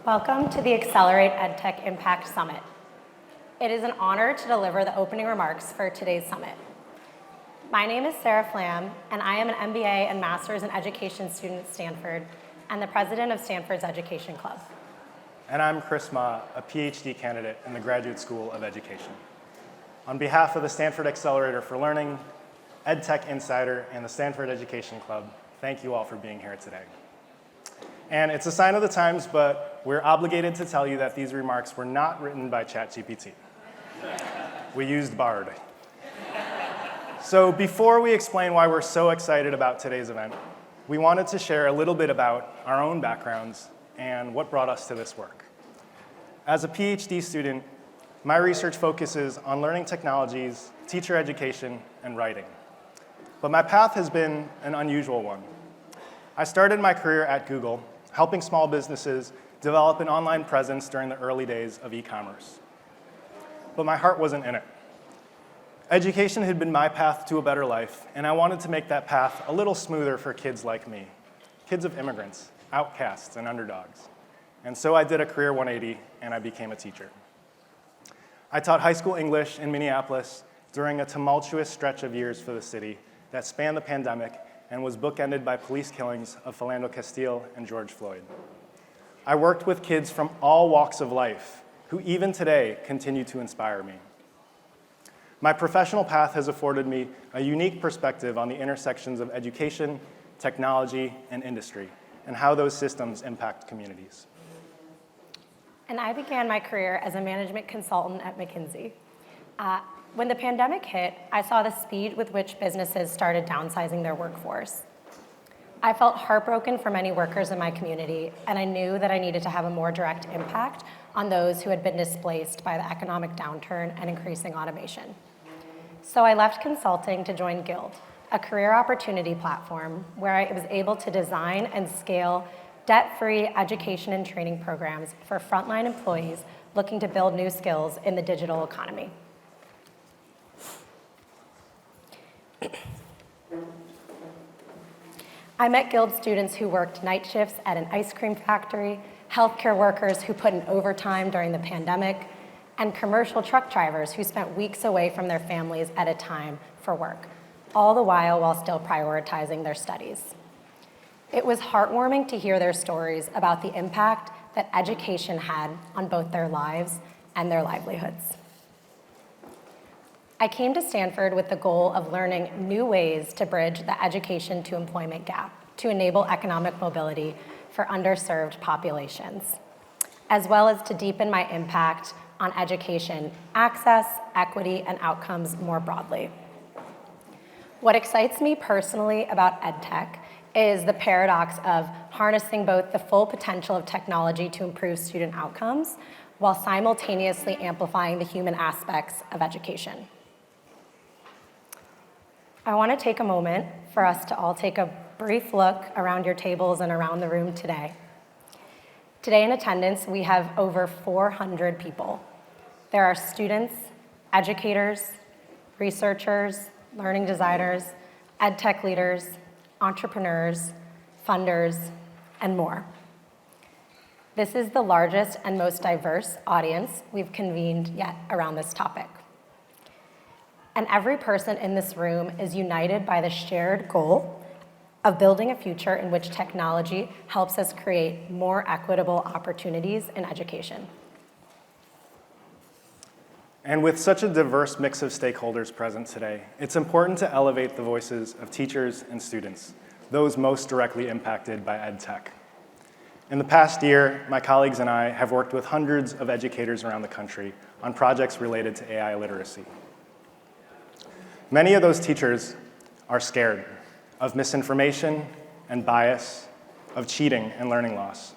Welcome to the Accelerate EdTech Impact Summit. It is an honor to deliver the opening remarks for today's summit. My name is Sarah Flamm, and I am an MBA and Master's in Education student at Stanford and the president of Stanford's Education Club. And I'm Chris Mah, a PhD candidate in the Graduate School of Education. On behalf of the Stanford Accelerator for Learning, EdTech Insider, and the Stanford Education Club, thank you all for being here today. And it's a sign of the times, but we're obligated to tell you that these remarks were not written by ChatGPT. We used Bard. So before we explain why we're so excited about today's event, we wanted to share a little bit about our own backgrounds and what brought us to this work. As a PhD student, my research focuses on learning technologies, teacher education, and writing. But my path has been an unusual one. I started my career at Google, helping small businesses develop an online presence during the early days of e-commerce. But my heart wasn't in it. Education had been my path to a better life, and I wanted to make that path a little smoother for kids like me, kids of immigrants, outcasts, and underdogs. And so I did a career 180, and I became a teacher. I taught high school English in Minneapolis during a tumultuous stretch of years for the city that spanned the pandemic and was bookended by police killings of Philando Castile and George Floyd. I worked with kids from all walks of life who even today continue to inspire me. My professional path has afforded me a unique perspective on the intersections of education, technology, and industry, and how those systems impact communities. And I began my career as a management consultant at McKinsey. When the pandemic hit, I saw the speed with which businesses started downsizing their workforce. I felt heartbroken for many workers in my community, and I knew that I needed to have a more direct impact on those who had been displaced by the economic downturn and increasing automation. So I left consulting to join Guild, a career opportunity platform where I was able to design and scale debt-free education and training programs for frontline employees looking to build new skills in the digital economy. I met Guild students who worked night shifts at an ice cream factory, healthcare workers who put in overtime during the pandemic, and commercial truck drivers who spent weeks away from their families at a time for work, all the while still prioritizing their studies. It was heartwarming to hear their stories about the impact that education had on both their lives and their livelihoods. I came to Stanford with the goal of learning new ways to bridge the education to employment gap to enable economic mobility for underserved populations, as well as to deepen my impact on education access, equity, and outcomes more broadly. What excites me personally about EdTech is the paradox of harnessing both the full potential of technology to improve student outcomes while simultaneously amplifying the human aspects of education. I want to take a moment for us to all take a brief look around your tables and around the room today. Today in attendance, we have over 400 people. There are students, educators, researchers, learning designers, EdTech leaders, entrepreneurs, funders, and more. This is the largest and most diverse audience we've convened yet around this topic. And every person in this room is united by the shared goal of building a future in which technology helps us create more equitable opportunities in education. And with such a diverse mix of stakeholders present today, it's important to elevate the voices of teachers and students, those most directly impacted by EdTech. In the past year, my colleagues and I have worked with hundreds of educators around the country on projects related to AI literacy. Many of those teachers are scared of misinformation and bias, of cheating and learning loss.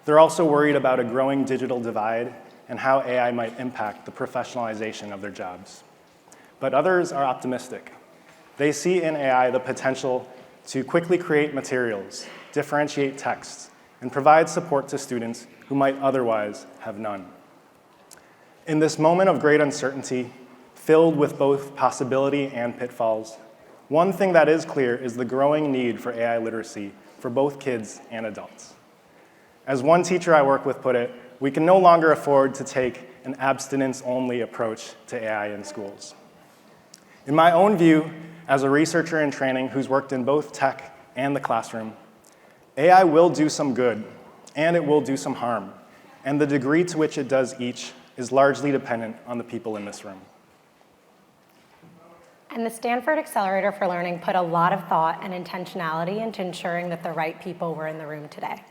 They're also worried about a growing digital divide and how AI might impact the professionalization of their jobs. But others are optimistic. They see in AI the potential to quickly create materials, differentiate texts, and provide support to students who might otherwise have none. In this moment of great uncertainty, filled with both possibility and pitfalls, one thing that is clear is the growing need for AI literacy for both kids and adults. As one teacher I work with put it, we can no longer afford to take an abstinence-only approach to AI in schools. In my own view, as a researcher in training who's worked in both tech and the classroom, AI will do some good, and it will do some harm, and the degree to which it does each is largely dependent on the people in this room. And the Stanford Accelerator for Learning put a lot of thought and intentionality into ensuring that the right people were in the room today.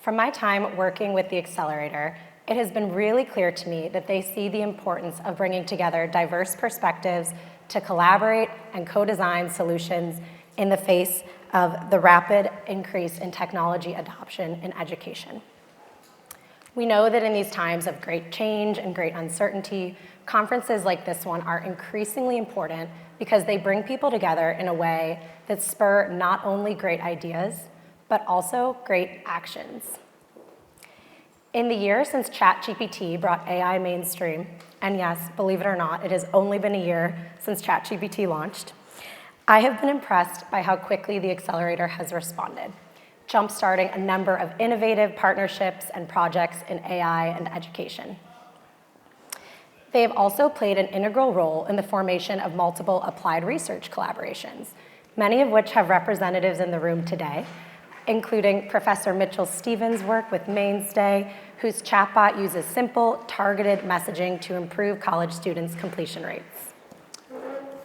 From my time working with the Accelerator, it has been really clear to me that they see the importance of bringing together diverse perspectives to collaborate and co-design solutions in the face of the rapid increase in technology adoption in education. We know that in these times of great change and great uncertainty, conferences like this one are increasingly important because they bring people together in a way that spur not only great ideas, but also great actions. In the year since ChatGPT brought AI mainstream, and yes, believe it or not, it has only been a year since ChatGPT launched, I have been impressed by how quickly the Accelerator has responded, jump-starting a number of innovative partnerships and projects in AI and education. They have also played an integral role in the formation of multiple applied research collaborations, many of which have representatives in the room today, including Professor Mitchell Stevens' work with Mainstay, whose chatbot uses simple, targeted messaging to improve college students' completion rates.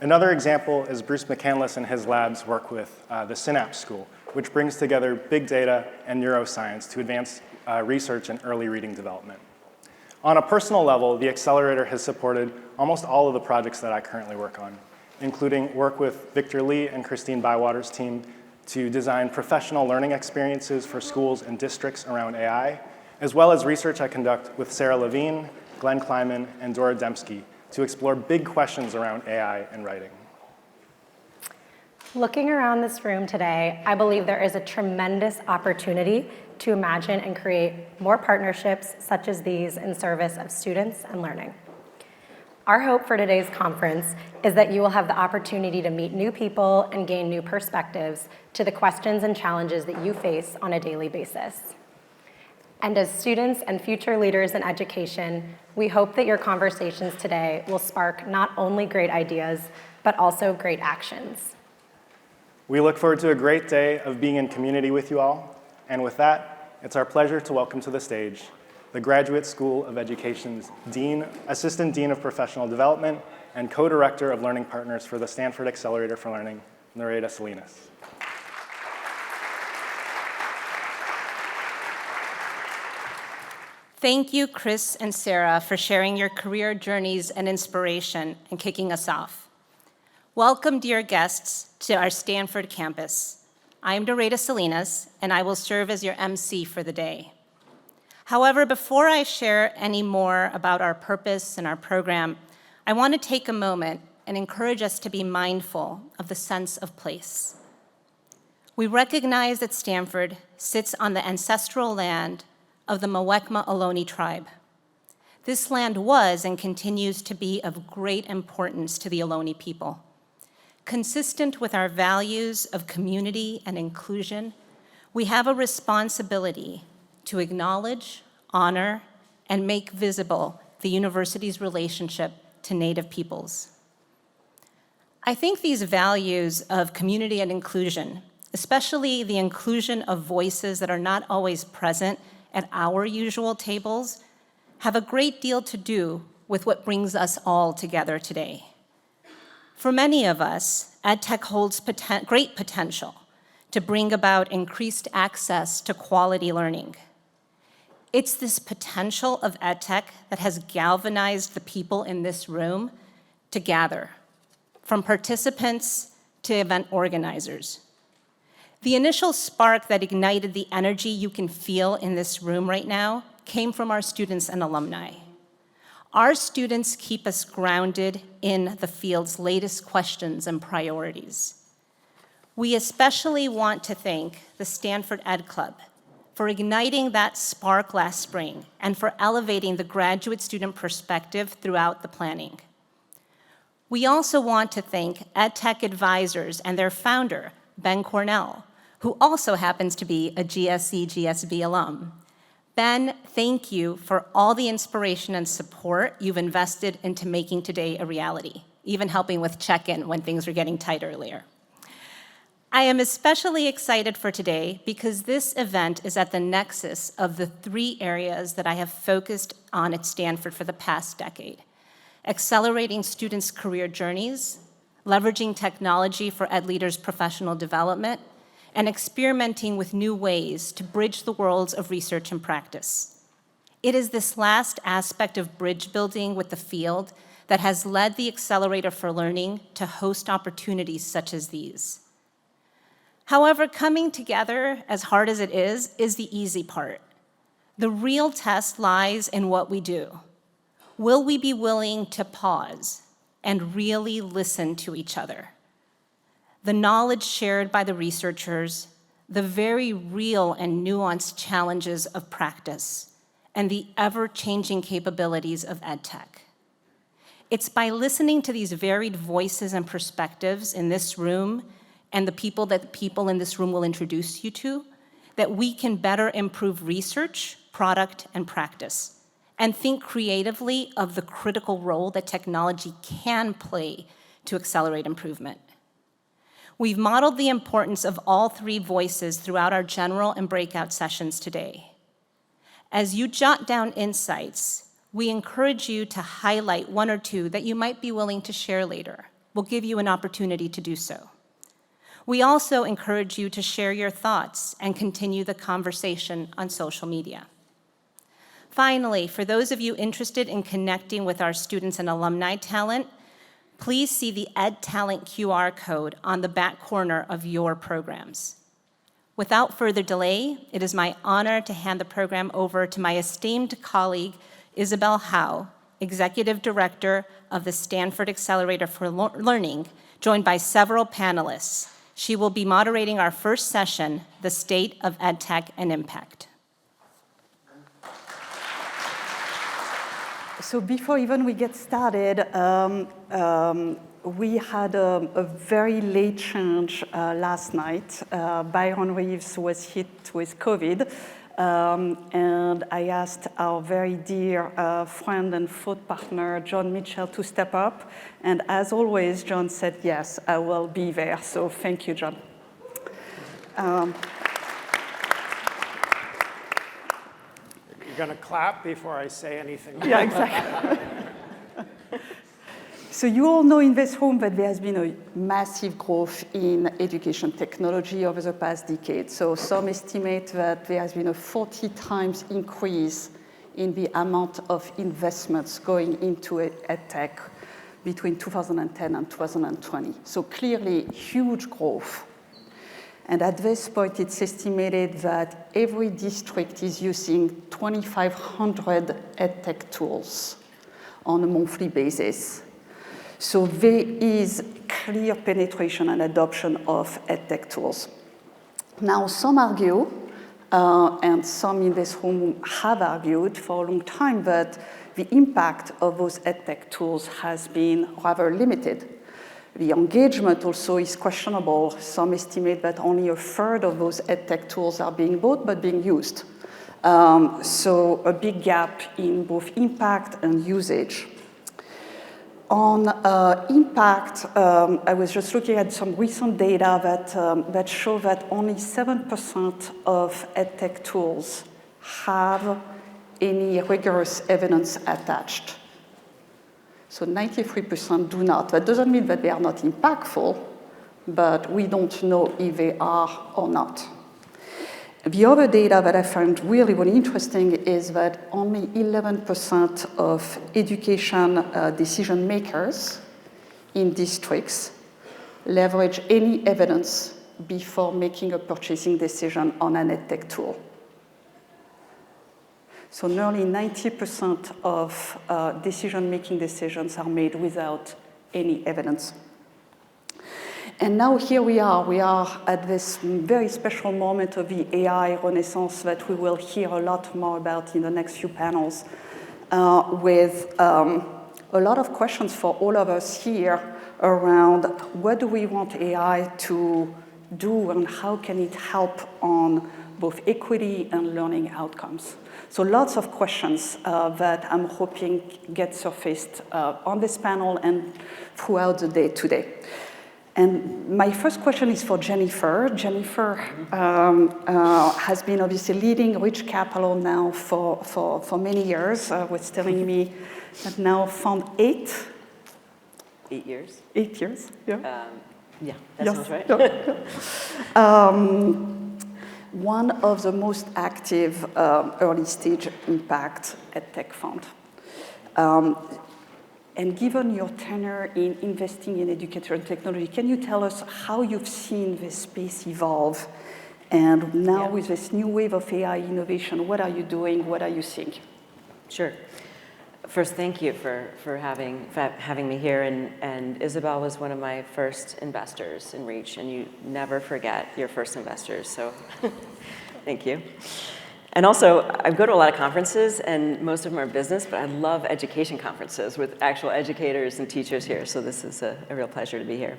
Another example is Bruce McCandless and his lab's work with the Synapse School, which brings together big data and neuroscience to advance research in early reading development. On a personal level, the Accelerator has supported almost all of the projects that I currently work on, including work with Victor Lee and Christine Bywater's team to design professional learning experiences for schools and districts around AI, as well as research I conduct with Sarah Levine, Glenn Kleiman, and Dora Dembski to explore big questions around AI and writing. Looking around this room today, I believe there is a tremendous opportunity to imagine and create more partnerships such as these in service of students and learning. Our hope for today's conference is that you will have the opportunity to meet new people and gain new perspectives to the questions and challenges that you face on a daily basis. And as students and future leaders in education, we hope that your conversations today will spark not only great ideas, but also great actions. We look forward to a great day of being in community with you all. And with that, it's our pleasure to welcome to the stage the Graduate School of Education's Dean, Assistant Dean of Professional Development, and Co-Director of Learning Partners for the Stanford Accelerator for Learning, Nereda Salinas. Thank you, Chris and Sarah, for sharing your career journeys and inspiration and kicking us off. Welcome, dear guests, to our Stanford campus. I am Nereda Salinas, and I will serve as your MC for the day. However, before I share any more about our purpose and our program, I want to take a moment and encourage us to be mindful of the sense of place. We recognize that Stanford sits on the ancestral land of the Muwekma Ohlone tribe. This land was and continues to be of great importance to the Ohlone people. Consistent with our values of community and inclusion, we have a responsibility to acknowledge, honor, and make visible the university's relationship to Native peoples. I think these values of community and inclusion, especially the inclusion of voices that are not always present at our usual tables, have a great deal to do with what brings us all together today. For many of us, EdTech holds great potential to bring about increased access to quality learning. It's this potential of EdTech that has galvanized the people in this room to gather, from participants to event organizers. The initial spark that ignited the energy you can feel in this room right now came from our students and alumni. Our students keep us grounded in the field's latest questions and priorities. We especially want to thank the Stanford Ed Club for igniting that spark last spring and for elevating the graduate student perspective throughout the planning. We also want to thank EdTech advisors and their founder, Ben Cornell, who also happens to be a GSC-GSB alum. Ben, thank you for all the inspiration and support you've invested into making today a reality, even helping with check-in when things were getting tight earlier. I am especially excited for today because this event is at the nexus of the 3 areas that I have focused on at Stanford for the past decade: accelerating students' career journeys, leveraging technology for ed leaders' professional development, and experimenting with new ways to bridge the worlds of research and practice. It is this last aspect of bridge building with the field that has led the Accelerator for Learning to host opportunities such as these. However, coming together, as hard as it is the easy part. The real test lies in what we do. Will we be willing to pause and really listen to each other? The knowledge shared by the researchers, the very real and nuanced challenges of practice, and the ever-changing capabilities of EdTech. It's by listening to these varied voices and perspectives in this room and the people in this room will introduce you to, that we can better improve research, product, and practice, and think creatively of the critical role that technology can play to accelerate improvement. We've modeled the importance of all 3 voices throughout our general and breakout sessions today. As you jot down insights, we encourage you to highlight 1 or 2 that you might be willing to share later. We'll give you an opportunity to do so. We also encourage you to share your thoughts and continue the conversation on social media. Finally, for those of you interested in connecting with our students and alumni talent, please see the Ed Talent QR code on the back corner of your programs. Without further delay, it is my honor to hand the program over to my esteemed colleague, Isabelle Hau, Executive Director of the Stanford Accelerator for Learning, joined by several panelists. She will be moderating our first session, the State of EdTech and Impact. So before even we get started, we had a very late change last night. Byron Reeves was hit with COVID, and I asked our very dear friend and thought partner, John Mitchell, to step up. And as always, John said, yes, I will be there. So thank you, John. You're going to clap before I say anything. Yeah, exactly. So you all know in this room that there has been a massive growth in education technology over the past decade. So some estimate that there has been a 40 times increase in the amount of investments going into EdTech between 2010 and 2020. So clearly, huge growth. And at this point, it's estimated that every district is using 2,500 EdTech tools on a monthly basis. So there is clear penetration and adoption of EdTech tools. Now, some argue, and some in this room have argued for a long time, that the impact of those EdTech tools has been rather limited. The engagement also is questionable. Some estimate that only a third of those EdTech tools are being bought but being used. So a big gap in both impact and usage. On impact, I was just looking at some recent data that show that only 7% of EdTech tools have any rigorous evidence attached. So 93% do not. That doesn't mean that they are not impactful, but we don't know if they are or not. The other data that I found really, really interesting is that only 11% of education decision makers in districts leverage any evidence before making a purchasing decision on an EdTech tool. So nearly 90% of decision-making decisions are made without any evidence. And now here we are at this very special moment of the AI renaissance that we will hear a lot more about in the next few panels, with a lot of questions for all of us here around what do we want AI to do and how can it help on both equity and learning outcomes? So lots of questions that I'm hoping get surfaced on this panel and throughout the day today. And my first question is for Jennifer. Jennifer has been obviously leading Rich Capital now for many years. Was telling me that now found 8 years. 8 years, yeah. Yeah, that Yes. sounds right. One of the most active early stage impact EdTech fund. And given your tenure in investing in educator and technology, can you tell us how you've seen this space evolve? And now with this new wave of AI innovation, what are you doing? What are you seeing? Sure. First, thank you for having me here. And Isabelle was one of my first investors in Reach, and you never forget your first investors. So thank you. And also, I go to a lot of conferences, and most of them are business, but I love education conferences with actual educators and teachers here. So this is a real pleasure to be here.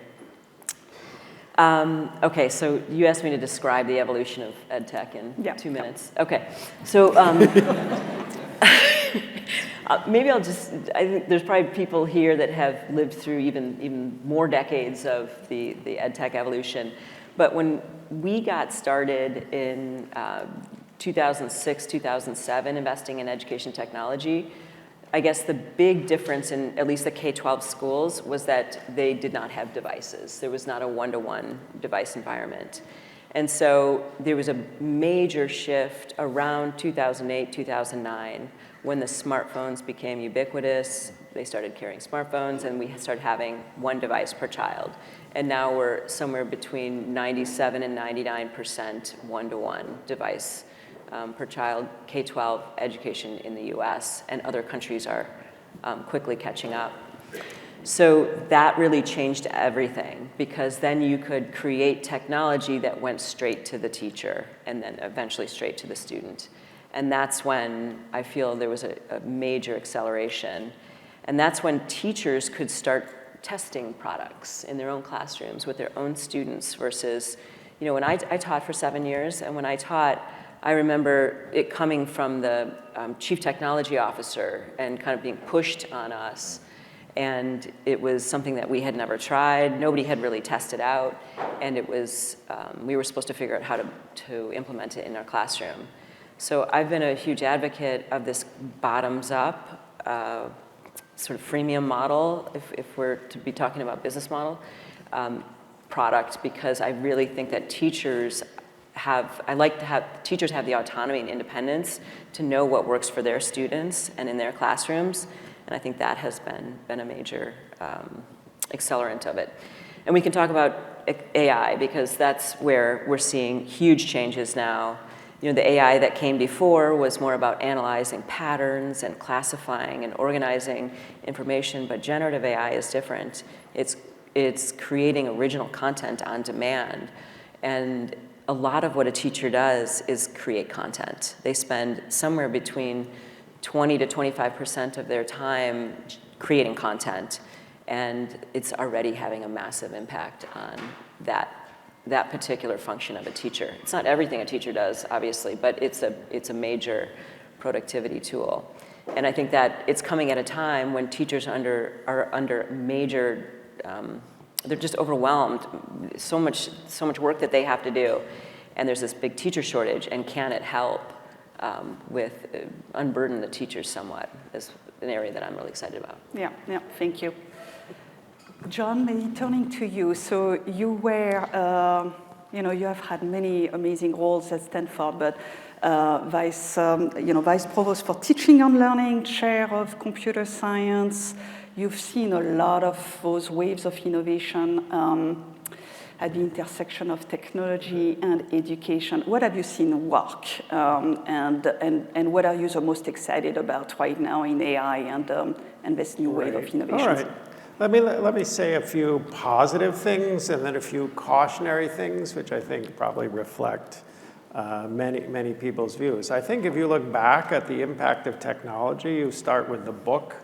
Okay, so you asked me to describe the evolution of EdTech in 2 minutes. Okay, so maybe I think there's probably people here that have lived through even more decades of the EdTech evolution. But when we got started in 2006, 2007, investing in education technology, I guess the big difference in at least the K-12 schools was that they did not have devices. There was not a one-to-one device environment. And so there was a major shift around 2008, 2009, when the smartphones became ubiquitous. They started carrying smartphones, and we started having one device per child. And now we're somewhere between 97 and 99% one-to-one device per child K-12 education in the US, and other countries are quickly catching up. So that really changed everything, because then you could create technology that went straight to the teacher and then eventually straight to the student. And that's when I feel there was a major acceleration. And that's when teachers could start testing products in their own classrooms with their own students versus, when I taught for 7 years, and when I taught, I remember it coming from the chief technology officer and kind of being pushed on us. And it was something that we had never tried. Nobody had really tested out. And it was, we were supposed to figure out how to implement it in our classroom. So I've been a huge advocate of this bottoms-up sort of freemium model, if we're to be talking about business model, product, because I really think that teachers I like to have teachers have the autonomy and independence to know what works for their students and in their classrooms, and I think that has been a major accelerant of it. And we can talk about AI, because that's where we're seeing huge changes now. The AI that came before was more about analyzing patterns and classifying and organizing information, but generative AI is different. It's creating original content on demand, and a lot of what a teacher does is create content. They spend somewhere between 20 to 25% of their time creating content, and it's already having a massive impact on that particular function of a teacher. It's not everything a teacher does, obviously, but it's a major productivity tool. And I think that it's coming at a time when teachers are under major they're just overwhelmed, so much work that they have to do, and there's this big teacher shortage, and can it help unburden the teachers somewhat is an area that I'm really excited about. Yeah, thank you. John, maybe turning to you. So you were, you have had many amazing roles at Stanford, but vice provost for teaching and learning, chair of computer science. You've seen a lot of those waves of innovation at the intersection of technology and education. What have you seen work, and what are you the most excited about right now in AI and this new wave of innovation? All right. Let me say a few positive things and then a few cautionary things, which I think probably reflect many people's views. I think if you look back at the impact of technology, you start with the book,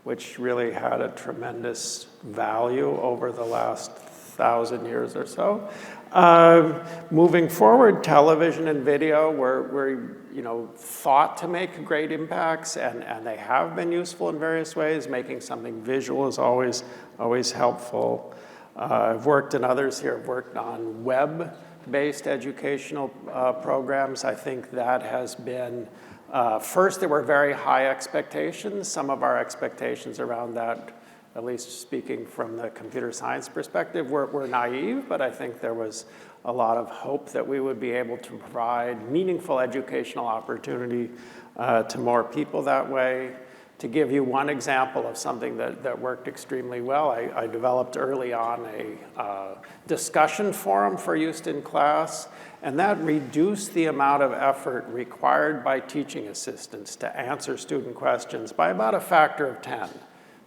which really had a tremendous value over the last 1,000 years or so. Moving forward, television and video were thought to make great impacts, and they have been useful in various ways. Making something visual is always helpful. I've worked, and others here have worked on web-based educational programs. I think that has been, first there were very high expectations. Some of our expectations around that, at least speaking from the computer science perspective, were naive, but I think there was a lot of hope that we would be able to provide meaningful educational opportunity to more people that way. To give you one example of something that worked extremely well, I developed early on a discussion forum for use in class, and that reduced the amount of effort required by teaching assistants to answer student questions by about a factor of 10.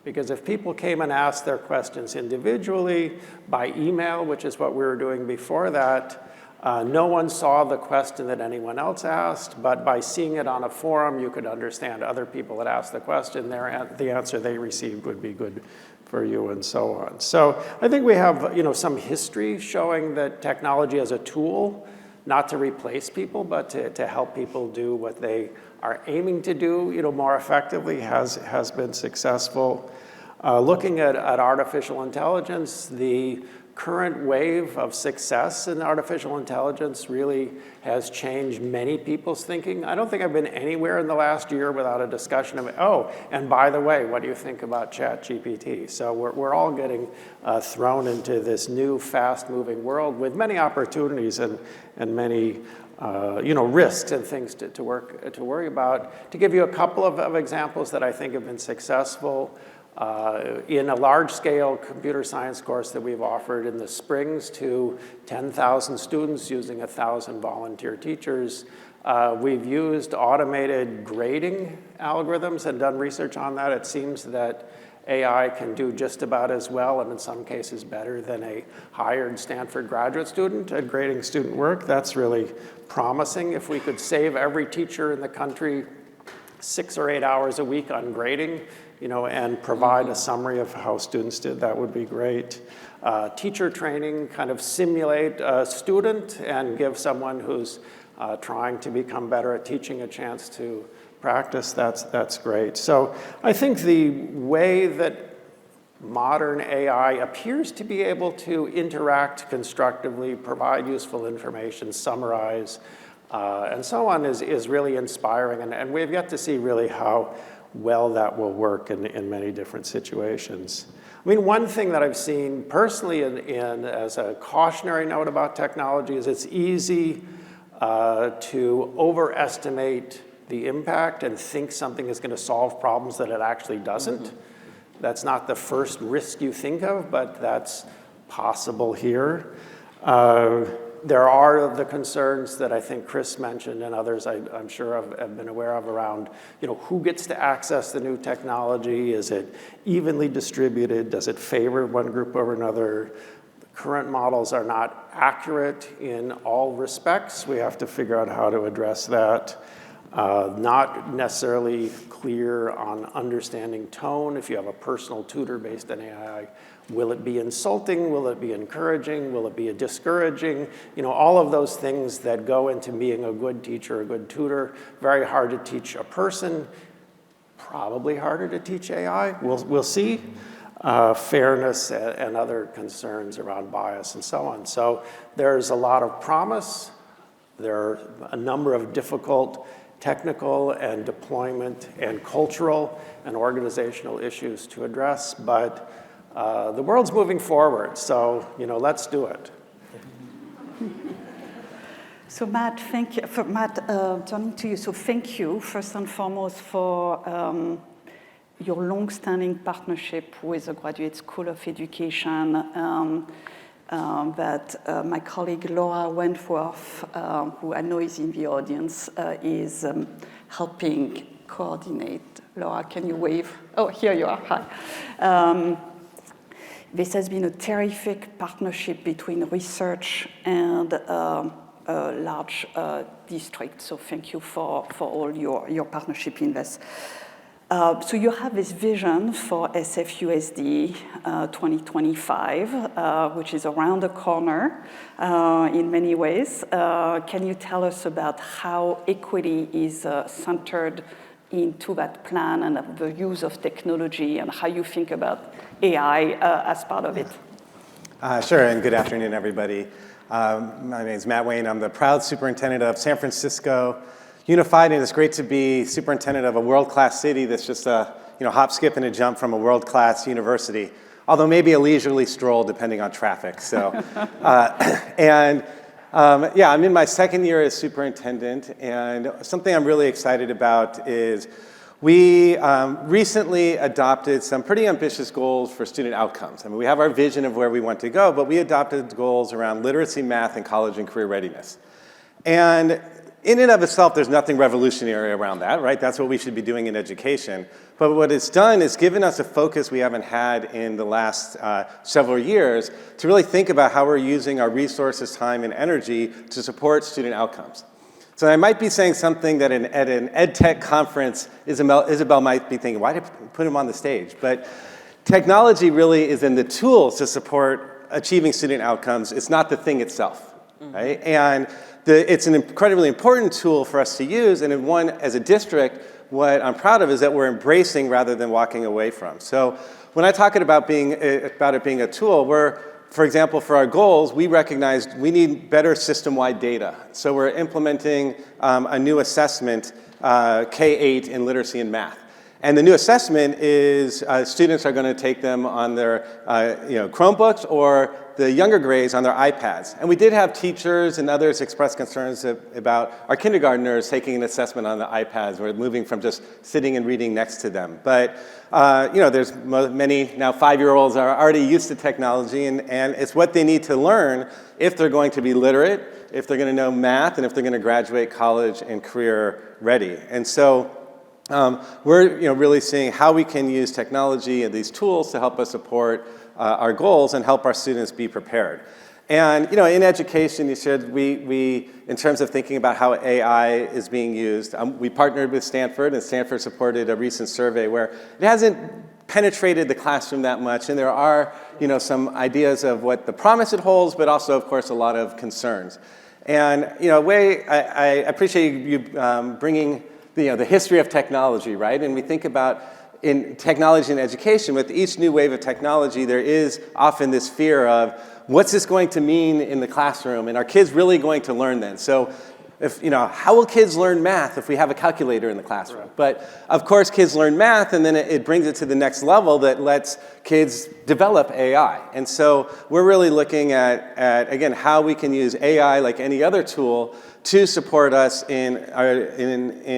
Because if people came and asked their questions individually by email, which is what we were doing before that, no one saw the question that anyone else asked, but by seeing it on a forum, you could understand other people that asked the question, the answer they received would be good for you, and so on. So I think we have some history showing that technology as a tool, not to replace people, but to help people do what they are aiming to do more effectively has been successful. Looking at artificial intelligence, the current wave of success in artificial intelligence really has changed many people's thinking. I don't think I've been anywhere in the last year without a discussion of, oh, and by the way, what do you think about ChatGPT? So we're all getting thrown into this new fast-moving world with many opportunities and many risks and things to worry about. To give you a couple of examples that I think have been successful, in a large-scale computer science course that we've offered in the springs to 10,000 students using 1,000 volunteer teachers, we've used automated grading algorithms and done research on that. It seems that AI can do just about as well, and in some cases better than a hired Stanford graduate student at grading student work. That's really promising. If we could save every teacher in the country 6 or 8 hours a week on grading, and provide a summary of how students did, that would be great. Teacher training, kind of simulate a student and give someone who's trying to become better at teaching a chance to practice, that's great. So I think the way that modern AI appears to be able to interact constructively, provide useful information, summarize, and so on is really inspiring. And we've yet to see really how well that will work in many different situations. I mean, one thing that I've seen personally as a cautionary note about technology is it's easy to overestimate the impact and think something is going to solve problems that it actually doesn't. Mm-hmm. That's not the first risk you think of, but that's possible here. There are the concerns that I think Chris mentioned and others I'm sure have been aware of around, who gets to access the new technology? Is it evenly distributed? Does it favor one group over another? The current models are not accurate in all respects. We have to figure out how to address that. Not necessarily clear on understanding tone. If you have a personal tutor based on AI, will it be insulting? Will it be encouraging? Will it be discouraging? All of those things that go into being a good teacher, a good tutor. Very hard to teach a person. Probably harder to teach AI. We'll see. Fairness and other concerns around bias and so on. So there's a lot of promise. There are a number of difficult technical and deployment and cultural and organizational issues to address, but the world's moving forward, so let's do it. So Matt, thank you. Turning to you, so thank you first and foremost for your long-standing partnership with the Graduate School of Education that my colleague Laura Wentworth, who I know is in the audience, is helping coordinate. Laura, can you wave? Oh, here you are. Hi. This has been a terrific partnership between research and a large district. So thank you for all your partnership in this. So you have this vision for SFUSD 2025, which is around the corner in many ways. Can you tell us about how equity is centered into that plan and the use of technology and how you think about AI as part of it? Sure, and good afternoon, everybody. My name is Matt Wayne. I'm the proud superintendent of San Francisco Unified, and it's great to be superintendent of a world-class city that's just a hop, skip, and a jump from a world-class university, although maybe a leisurely stroll depending on traffic. So, I'm in my second year as superintendent, and something I'm really excited about is we recently adopted some pretty ambitious goals for student outcomes. I mean, we have our vision of where we want to go, but we adopted goals around literacy, math, and college and career readiness. And in and of itself, there's nothing revolutionary around that, right? That's what we should be doing in education. But what it's done is given us a focus we haven't had in the last several years to really think about how we're using our resources, time, and energy to support student outcomes. So I might be saying something that at an EdTech conference, Isabelle might be thinking, why did you put him on the stage? But technology really is in the tools to support achieving student outcomes. It's not the thing itself, right? And it's an incredibly important tool for us to use, and as a district, what I'm proud of is that we're embracing rather than walking away from. So when I talk about it being a tool, for example, for our goals, we recognized we need better system-wide data. So we're implementing a new assessment, K-8 in literacy and math. And the new assessment is students are going to take them on their Chromebooks or the younger grades on their iPads. And we did have teachers and others express concerns about our kindergartners taking an assessment on the iPads. We're moving from just sitting and reading next to them. But there's many now 5-year-olds are already used to technology, and it's what they need to learn if they're going to be literate, if they're going to know math, and if they're going to graduate college and career ready. And so we're really seeing how we can use technology and these tools to help us support our goals and help our students be prepared. And in education, you said we in terms of thinking about how AI is being used, we partnered with Stanford, and Stanford supported a recent survey where it hasn't penetrated the classroom that much, and there are some ideas of what the promise it holds, but also, of course, a lot of concerns. And I appreciate you bringing the history of technology, right? And we think about in technology and education, with each new wave of technology, there is often this fear of what's this going to mean in the classroom, and are kids really going to learn then? So how will kids learn math if we have a calculator in the classroom? Right. But of course, kids learn math, and then it brings it to the next level that lets kids develop AI. And so we're really looking at again, how we can use AI like any other tool to support us in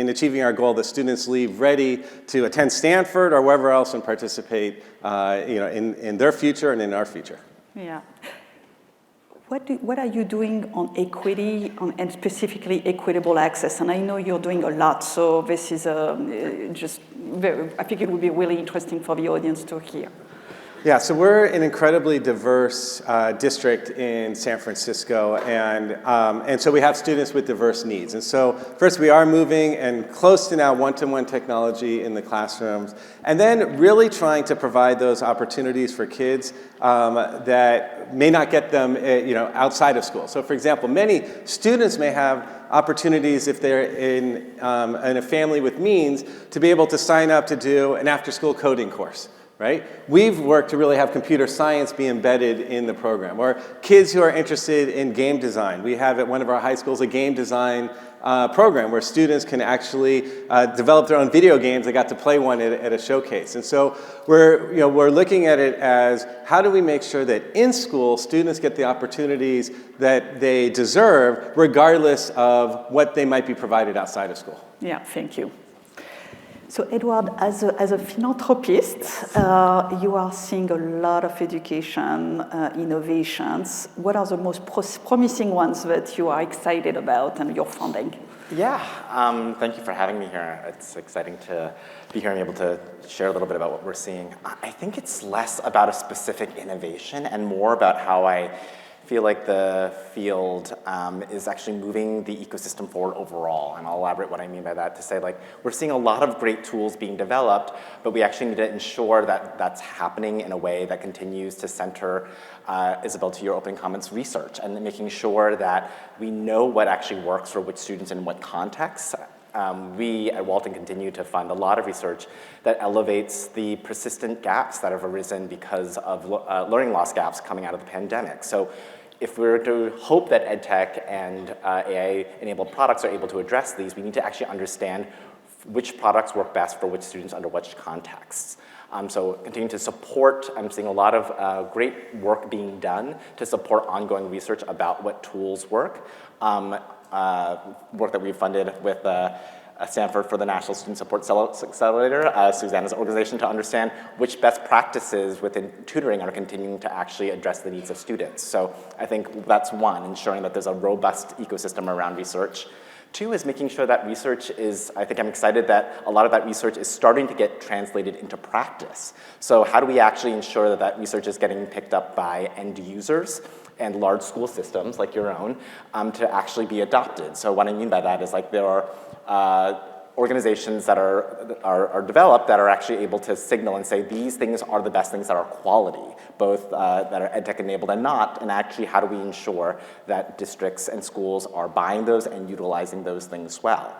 achieving our goal that students leave ready to attend Stanford or wherever else and participate in their future and in our future. Yeah. What are you doing on equity and specifically equitable access? And I know you're doing a lot, so this is I think it would be really interesting for the audience to hear. Yeah, so we're an incredibly diverse district in San Francisco, and so we have students with diverse needs. And so first, we are moving and close to now one-to-one technology in the classrooms, and then really trying to provide those opportunities for kids that may not get them outside of school. So for example, many students may have opportunities if they're in a family with means to be able to sign up to do an after-school coding course. Right? We've worked to really have computer science be embedded in the program. Or kids who are interested in game design. We have at one of our high schools a game design program where students can actually develop their own video games. They got to play one at a showcase. And so we're looking at it as how do we make sure that in school students get the opportunities that they deserve regardless of what they might be provided outside of school. Yeah, thank you. So Edward, as a philanthropist, you are seeing a lot of education innovations. What are the most promising ones that you are excited about and you're funding? Yeah, thank you for having me here. It's exciting to be here and be able to share a little bit about what we're seeing. I think it's less about a specific innovation and more about how I feel like the field is actually moving the ecosystem forward overall. And I'll elaborate what I mean by that to say, like, we're seeing a lot of great tools being developed, but we actually need to ensure that that's happening in a way that continues to center, Isabelle, to your opening comments, research, and making sure that we know what actually works for which students and in what contexts. We at Walton continue to fund a lot of research that elevates the persistent gaps that have arisen because of learning loss gaps coming out of the pandemic. So if we're to hope that EdTech and AI-enabled products are able to address these, we need to actually understand which products work best for which students under which contexts. So continue to support, I'm seeing a lot of great work being done to support ongoing research about what tools work. Work that we've funded with Stanford for the National Student Support Accelerator, Susanna's organization, to understand which best practices within tutoring are continuing to actually address the needs of students. So I think that's one, ensuring that there's a robust ecosystem around research. Two is making sure that research is, I think I'm excited that a lot of that research is starting to get translated into practice. So how do we actually ensure that that research is getting picked up by end users and large school systems like your own to actually be adopted? So what I mean by that is, like, there are organizations that are developed that are actually able to signal and say these things are the best things that are quality, both that are EdTech enabled and not, and actually how do we ensure that districts and schools are buying those and utilizing those things well.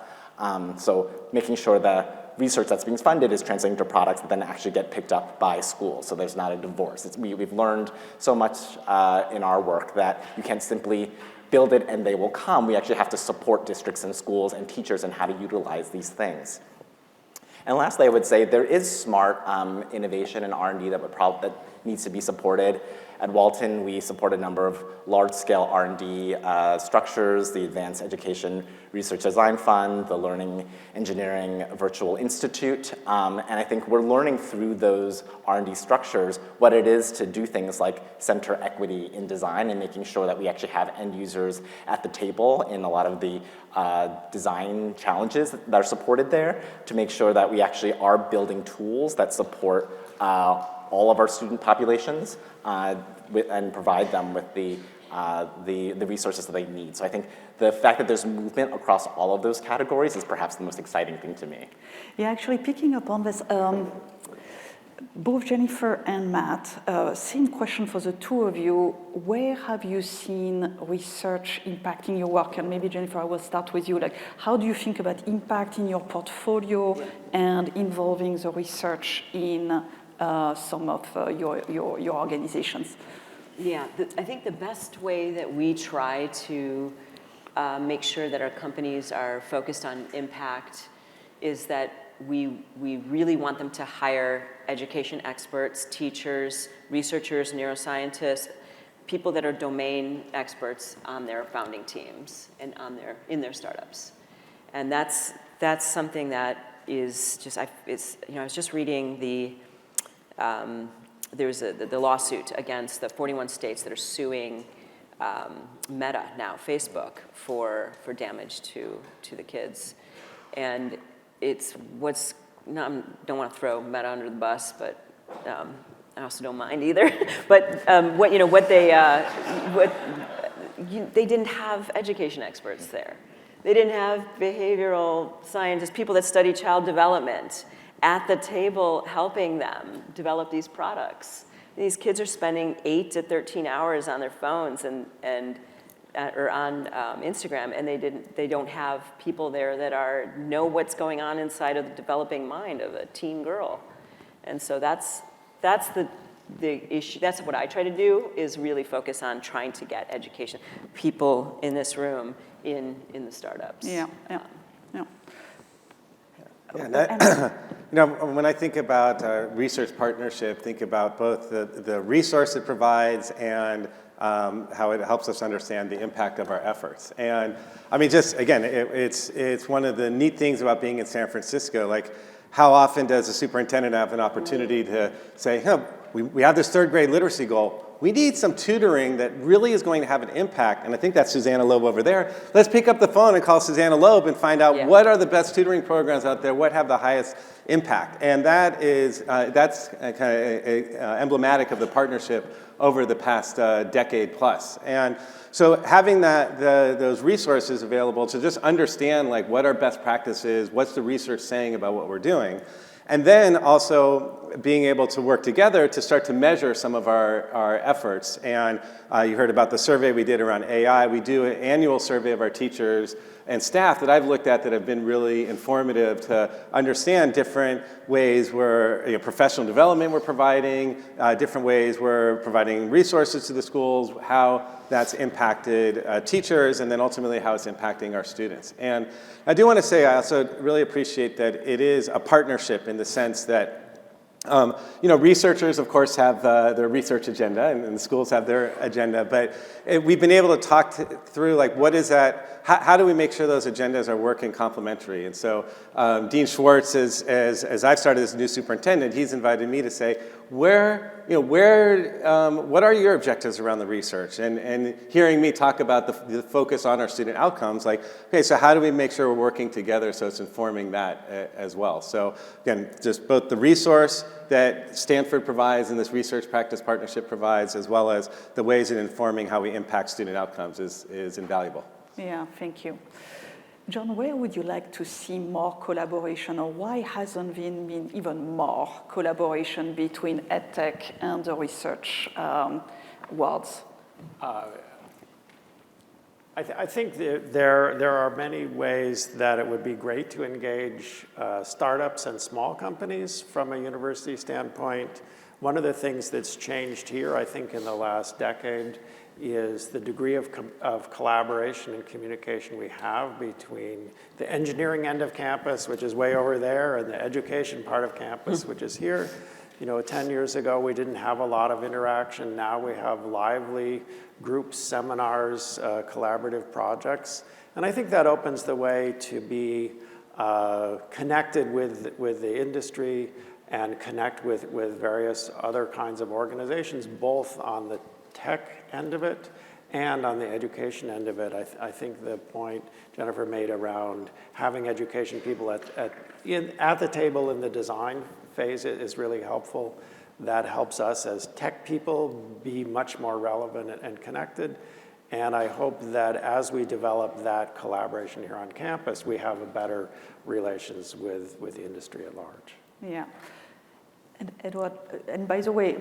So making sure the research that's being funded is translating to products that then actually get picked up by schools, so there's not a divorce. We've learned so much in our work that you can't simply build it and they will come. We actually have to support districts and schools and teachers in how to utilize these things. And lastly, I would say there is smart innovation and R&D that needs to be supported. At Walton, we support a number of large-scale R&D structures, the Advanced Education Research Design Fund, the Learning Engineering Virtual Institute, and I think we're learning through those R&D structures what it is to do things like center equity in design and making sure that we actually have end users at the table in a lot of the design challenges that are supported there, to make sure that we actually are building tools that support all of our student populations and provide them with the resources that they need. So I think the fact that there's movement across all of those categories is perhaps the most exciting thing to me. Yeah, actually picking up on this, both Jennifer and Matt, same question for the two of you. Where have you seen research impacting your work? And maybe Jennifer, I will start with you. Like, how do you think about impact in your portfolio and involving the research in some of your organizations? Yeah, I think the best way that we try to make sure that our companies are focused on impact is that we really want them to hire education experts, teachers, researchers, neuroscientists, people that are domain experts on their founding teams and in their startups. And that's something that is just, I was just reading there's the lawsuit against the 41 states that are suing Meta now, Facebook, for damage to the kids. And it's I don't want to throw Meta under the bus, but I also don't mind either. But they didn't have education experts there. They didn't have behavioral scientists, people that study child development at the table helping them develop these products. These kids are spending 8 to 13 hours on their phones or on Instagram, and they don't have people there that know what's going on inside of the developing mind of a teen girl. And so that's the issue. That's what I try to do, is really focus on trying to get education, people in this room in the startups. Yeah. When I think about research partnership, think about both the resource it provides and how it helps us understand the impact of our efforts. And I mean, just again, it's one of the neat things about being in San Francisco. Like, how often does a superintendent have an opportunity to say, we have this third grade literacy goal. We need some tutoring that really is going to have an impact. And I think that's Susanna Loeb over there. Let's pick up the phone and call Susanna Loeb and find out what are the best tutoring programs out there, what have the highest impact. And that's kind of emblematic of the partnership over the past decade plus. And so having those resources available to just understand like what our best practice is, what's the research saying about what we're doing, and then also being able to work together to start to measure some of our efforts. And you heard about the survey we did around AI. We do an annual survey of our teachers and staff that I've looked at that have been really informative to understand different ways where professional development we're providing, different ways we're providing resources to the schools, how that's impacted teachers, and then ultimately how it's impacting our students. And I do want to say I also really appreciate that it is a partnership in the sense that researchers, of course, have their research agenda, and the schools have their agenda, but we've been able to talk through, like, what is that, how do we make sure those agendas are working complementary? And so Dean Schwartz, as I've started as new superintendent, he's invited me to say, what are your objectives around the research? And hearing me talk about the focus on our student outcomes, like, okay, so how do we make sure we're working together so it's informing that as well? So again, just both the resource that Stanford provides and this research practice partnership provides, as well as the ways in informing how we impact student outcomes is invaluable. Yeah, thank you. John, where would you like to see more collaboration, or why hasn't been even more collaboration between EdTech and the research worlds? I think there are many ways that it would be great to engage startups and small companies from a university standpoint. One of the things that's changed here, I think, in the last decade is the degree of collaboration and communication we have between the engineering end of campus, which is way over there, and the education part of campus, which is here. 10 years ago, we didn't have a lot of interaction. Now we have lively groups, seminars, collaborative projects. And I think that opens the way to be connected with the industry and connect with various other kinds of organizations, both on the tech end of it and on the education end of it. I think the point Jennifer made around having education people at the table in the design phase is really helpful. That helps us as tech people be much more relevant and connected. And I hope that as we develop that collaboration here on campus, we have a better relations with the industry at large. Yeah. And Edward, and by the way,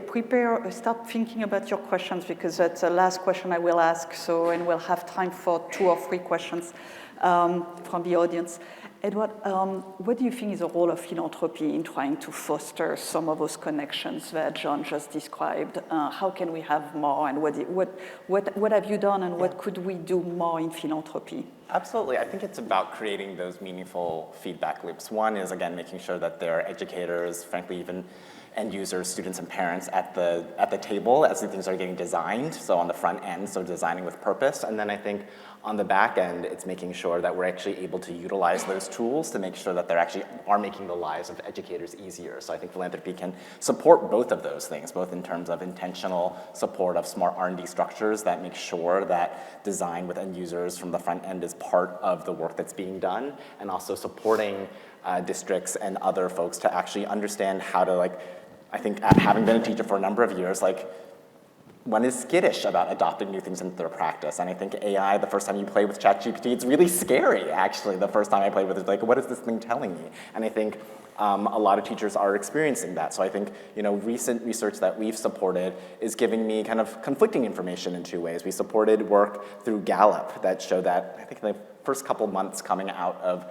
start thinking about your questions, because that's the last question I will ask, and we'll have time for 2 or 3 questions from the audience. Edward, what do you think is the role of philanthropy in trying to foster some of those connections that John just described? How can we have more, and what have you done, and what could we do more in philanthropy? Absolutely. I think it's about creating those meaningful feedback loops. One is, again, making sure that there are educators, frankly, even end users, students, and parents at the table as things are getting designed. So on the front end, so designing with purpose. And then I think on the back end, it's making sure that we're actually able to utilize those tools to make sure that they actually are making the lives of educators easier. So I think philanthropy can support both of those things, both in terms of intentional support of smart R&D structures that make sure that design with end users from the front end is part of the work that's being done, and also supporting districts and other folks to actually understand how to, I think having been a teacher for a number of years, one is skittish about adopting new things into their practice. And I think AI, the first time you play with ChatGPT, it's really scary, actually, the first time I played with it. What is this thing telling me? And I think a lot of teachers are experiencing that. So I think, recent research that we've supported is giving me kind of conflicting information in 2 ways. We supported work through Gallup that showed that, I think in the first couple months coming out of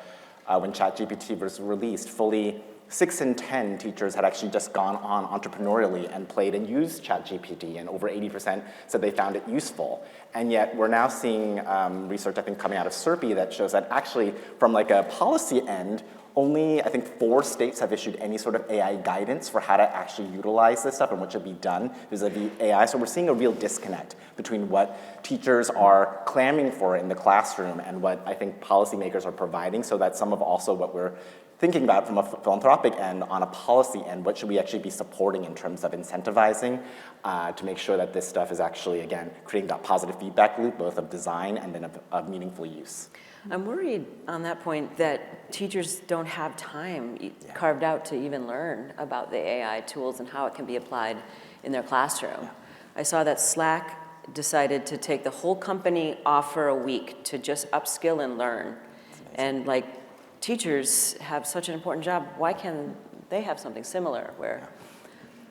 when ChatGPT was released, fully 6 in 10 teachers had actually just gone on entrepreneurially and played and used ChatGPT, and over 80% said they found it useful. And yet we're now seeing research, I think, coming out of SERPI that shows that actually from a policy end, only, I think, 4 states have issued any sort of AI guidance for how to actually utilize this stuff and what should be done vis-a-vis AI. So we're seeing a real disconnect between what teachers are clamoring for in the classroom and what I think policymakers are providing, so that some of also what we're thinking about from a philanthropic end, on a policy end, what should we actually be supporting in terms of incentivizing to make sure that this stuff is actually, again, creating that positive feedback loop, both of design and then of meaningful use. I'm worried on that point that teachers don't have time carved out to even learn about the AI tools and how it can be applied in their classroom. I saw that Slack decided to take the whole company off for a week to just upskill and learn. And like, teachers have such an important job. Why can't they have something similar where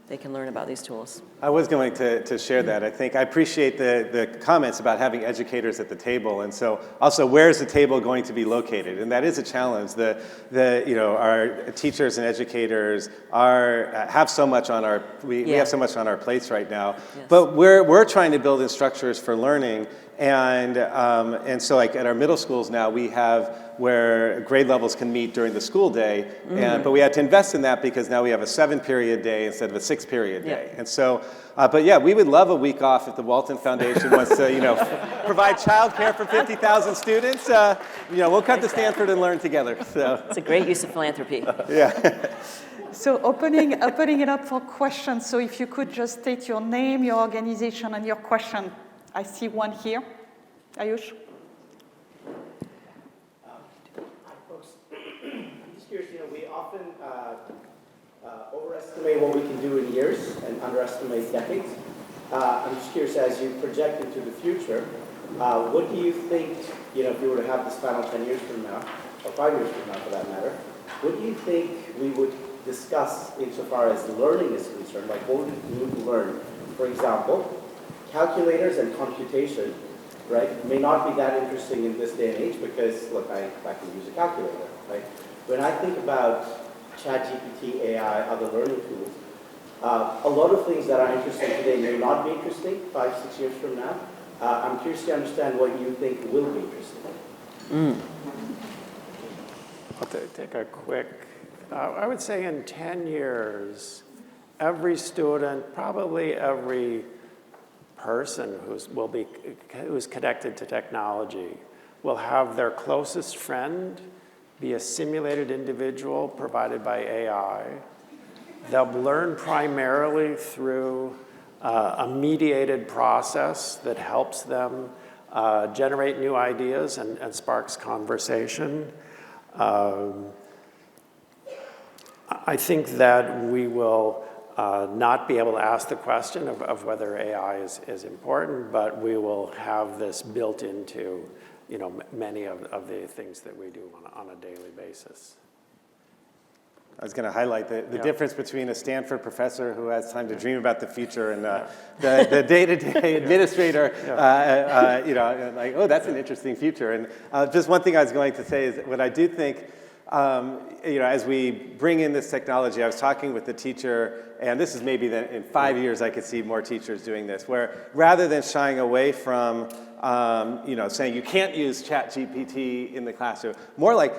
they can learn about these tools? I was going to share that. I think I appreciate the comments about having educators at the table, and so also where's the table going to be located, and that is a challenge. Our teachers and educators have so much on our we have so much on our plates right now, Yes. but we're trying to build in structures for learning, and so like at our middle schools now we have where grade levels can meet during the school day, but we had to invest in that because now we have a 7-period day instead of a 6-period day. Yeah. And so, but yeah, we would love a week off if the Walton Foundation wants to, provide childcare for 50,000 students. We'll come to Stanford and learn together. So. It's a great use of philanthropy. Yeah. So opening it up for questions. So if you could just state your name, your organization, and your question. I see one here. Ayush? I'm just curious, we often overestimate what we can do in years and underestimate decades. I'm just curious, as you project into the future, what do you think, if you were to have this panel 10 years from now, or 5 years from now for that matter, what do you think we would discuss insofar as learning is concerned? Like, what would we need to learn? For example, calculators and computation, right, may not be that interesting in this day and age because, look, I can use a calculator, right? When I think about ChatGPT, AI, other learning tools, a lot of things that are interesting today may not be interesting 5, 6 years from now. I'm curious to understand what you think will be interesting. I'll take a quick, I would say in 10 years, every student, probably every person who's connected to technology will have their closest friend be a simulated individual provided by AI. They'll learn primarily through a mediated process that helps them generate new ideas and sparks conversation. I think that we will not be able to ask the question of whether AI is important, but we will have this built into many of the things that we do on a daily basis. I was going to highlight the difference between a Stanford professor who has time to dream about the future and the day-to-day administrator, like, oh, that's an interesting future. And just one thing I was going to say is what I do think, as we bring in this technology, I was talking with the teacher, and this is maybe that in 5 years I could see more teachers doing this, where rather than shying away from, saying you can't use ChatGPT in the classroom, more like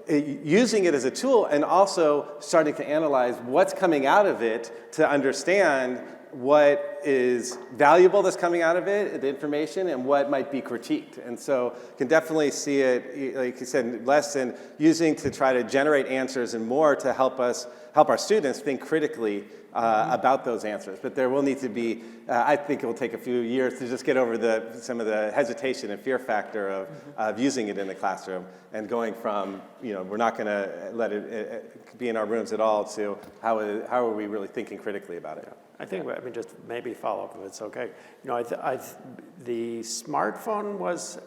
using it as a tool and also starting to analyze what's coming out of it to understand what is valuable that's coming out of it, the information, and what might be critiqued. And so can definitely see it, like you said, less in using to try to generate answers and more to help our students think critically about those answers. But there will need to be, I think it will take a few years to just get over some of the hesitation and fear factor of using it in the classroom and going from, we're not going to let it be in our rooms at all to how are we really thinking critically about it. I think, just maybe follow up if it's okay. The smartphone was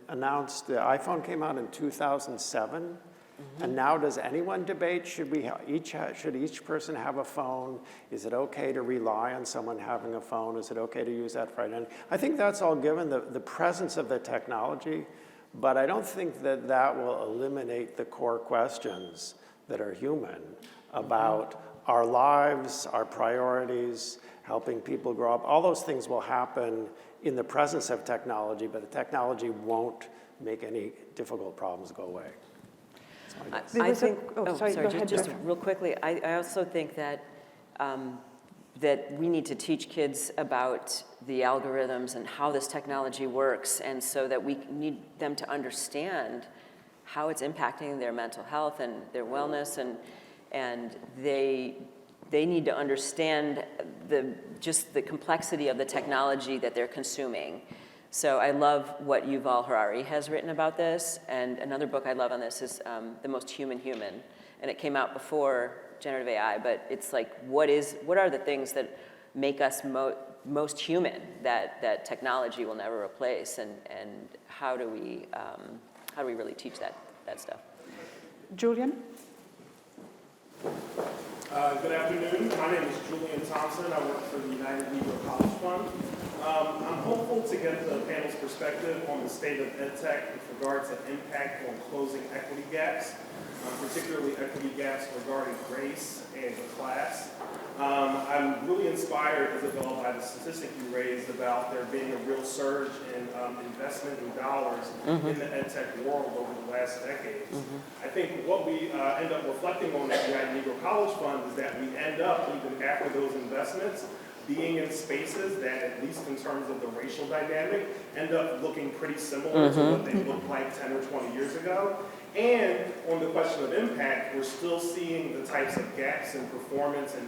announced, the iPhone came out in 2007. And now does anyone debate, should each person have a phone? Is it okay to rely on someone having a phone? Is it okay to use that for identity? I think that's all given the presence of the technology, but I don't think that will eliminate the core questions that are human about our lives, our priorities, helping people grow up. All those things will happen in the presence of technology, but the technology won't make any difficult problems go away. I think, sorry, just real quickly, I also think that that we need to teach kids about the algorithms and how this technology works, and so that we need them to understand how it's impacting their mental health and their wellness, and they need to understand just the complexity of the technology that they're consuming. So I love what Yuval Harari has written about this, and another book I love on this is The Most Human Human, and it came out before generative AI, but it's like, what are the things that make us most human that technology will never replace, and how do we really teach that stuff? Julian? Good afternoon. My name is Julian Thompson. I work for the United Negro College Fund. I'm hopeful to get the panel's perspective on the state of EdTech with regard to impact on closing equity gaps, particularly equity gaps regarding race and class. I'm really inspired, Isabelle, by the statistic you raised about there being a real surge in investment in dollars in the EdTech world over the last decades. I think what we end up reflecting on at the United Negro College Fund is that we end up, even after those investments, being in spaces that, at least in terms of the racial dynamic, end up looking pretty similar to what they looked like 10 or 20 years ago. And on the question of impact, we're still seeing the types of gaps in performance and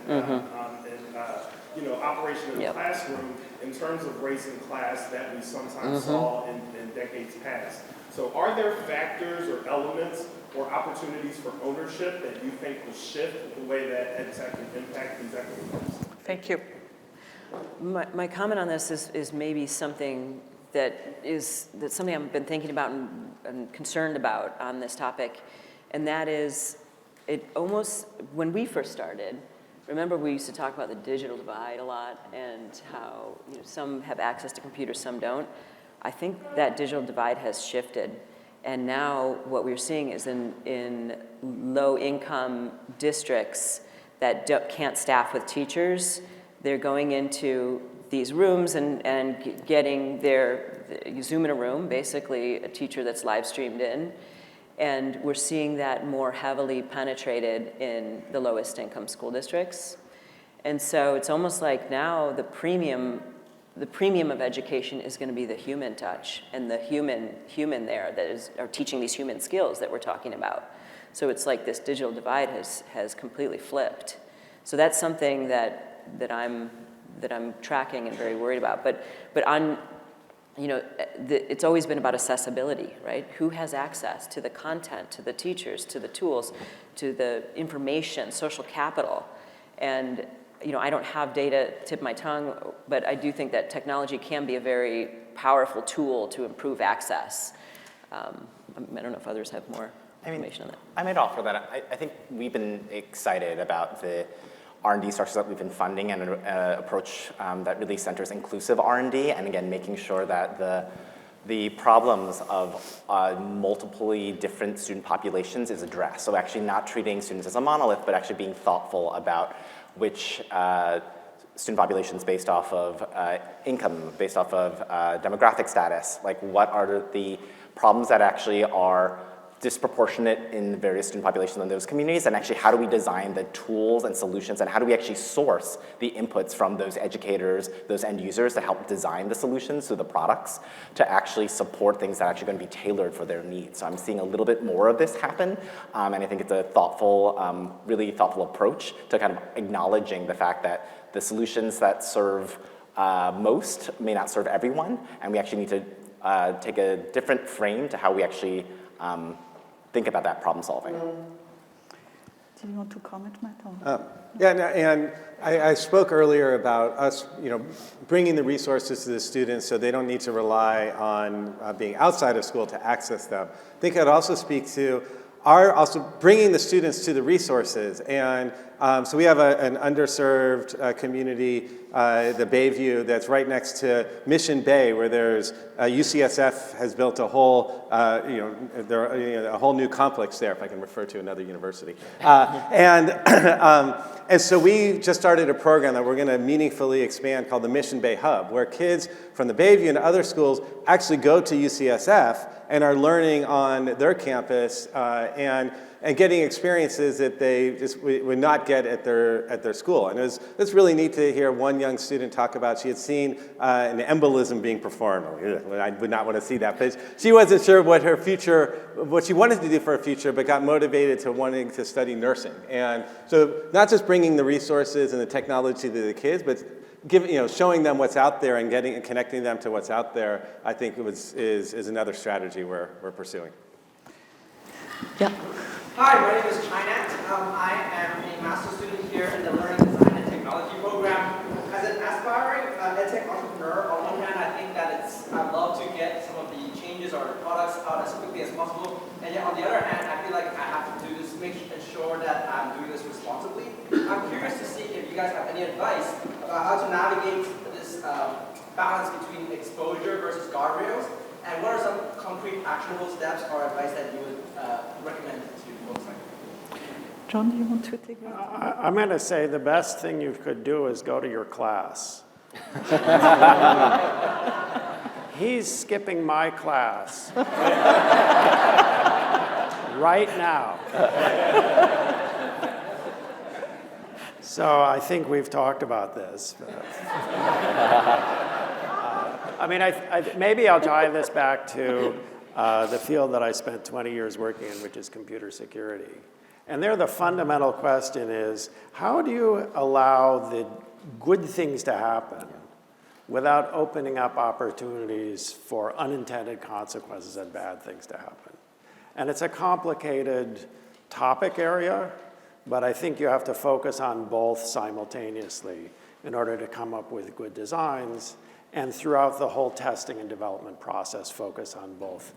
operation in the classroom in terms of race and class that we sometimes saw in decades past. So are there factors or elements or opportunities for ownership that you think will shift the way that EdTech can impact these equity gaps? Thank you. My comment on this is maybe something that's something I've been thinking about and concerned about on this topic, and that is, when we first started, remember we used to talk about the digital divide a lot and how some have access to computers, some don't. I think that digital divide has shifted, and now what we're seeing is in low-income districts that can't staff with teachers, they're going into these rooms and getting you Zoom in a room, basically a teacher that's live streamed in, and we're seeing that more heavily penetrated in the lowest income school districts. And so it's almost like now the premium of education is going to be the human touch and the human there that are teaching these human skills that we're talking about. So it's like this digital divide has completely flipped. So that's something that I'm tracking and very worried about. But on, it's always been about accessibility, right? Who has access to the content, to the teachers, to the tools, to the information, social capital? And, I don't have data tip my tongue, but I do think that technology can be a very powerful tool to improve access. I don't know if others have more information on that. I might offer that. I think we've been excited about the R&D structures that we've been funding and an approach that really centers inclusive R&D, and again, making sure that the problems of multiply different student populations is addressed. So actually not treating students as a monolith, but actually being thoughtful about which student populations based off of income, based off of demographic status, like what are the problems that actually are disproportionate in various student populations in those communities, and actually how do we design the tools and solutions, and how do we actually source the inputs from those educators, those end users to help design the solutions, so the products, to actually support things that are actually going to be tailored for their needs. So I'm seeing a little bit more of this happen, and I think it's a thoughtful, really thoughtful approach to kind of acknowledging the fact that the solutions that serve most may not serve everyone, and we actually need to take a different frame to how we actually think about that problem solving. Do you want to comment, Matt? And I spoke earlier about us, bringing the resources to the students so they don't need to rely on being outside of school to access them. I think I'd also speak to also bringing the students to the resources. And so we have an underserved community, the Bayview, that's right next to Mission Bay, where there's UCSF has built a whole, a whole new complex there, if I can refer to another university. And so we just started a program that we're going to meaningfully expand called the Mission Bay Hub, where kids from the Bayview and other schools actually go to UCSF and are learning on their campus and getting experiences that they just would not get at their school. And it's really neat to hear one young student talk about she had seen an embolism being performed. I would not want to see that, but she wasn't sure what she wanted to do for her future, but got motivated to wanting to study nursing. And so not just bringing the resources and the technology to the kids, but showing them what's out there and connecting them to what's out there, I think is another strategy we're pursuing. Yeah. Hi, my name is Chinet. I am a master's student here in the Learning Design and Technology program. as an aspiring EdTech entrepreneur, on one hand, I think that I'd love to get some of the changes or products out as quickly as possible. And yet, on the other hand, I feel like I have to do this, ensure that I'm doing this responsibly. I'm curious to see if you guys have any advice about how to navigate this balance between exposure versus guardrails, and what are some concrete actionable steps or advice that you would recommend to folks like me? John, do you want to take that? I'm going to say the best thing you could do is go to your class. He's skipping my class right now. So I think we've talked about this. I mean, maybe I'll tie this back to the field that I spent 20 years working in, which is computer security. And there the fundamental question is, how do you allow the good things to happen without opening up opportunities for unintended consequences and bad things to happen? And it's a complicated topic area, but I think you have to focus on both simultaneously in order to come up with good designs, and throughout the whole testing and development process, focus on both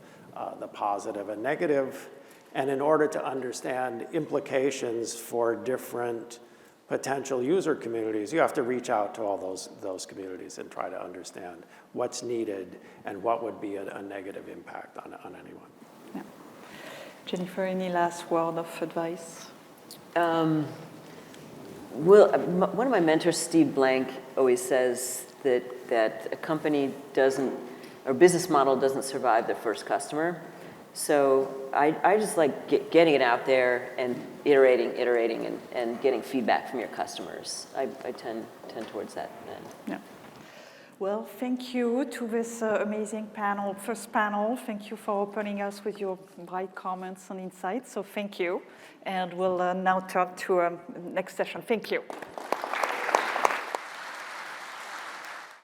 the positive and negative. And in order to understand implications for different potential user communities, you have to reach out to all those communities and try to understand what's needed and what would be a negative impact on anyone. Yeah. Jennifer, any last word of advice? One of my mentors, Steve Blank, always says that a company doesn't, or business model doesn't survive their first customer. So I just like getting it out there and iterating, and getting feedback from your customers. I tend towards that then. Yeah. Well, thank you to this amazing panel, first panel. Thank you for opening us with your bright comments and insights. So thank you. And we'll now turn to next session. Thank you.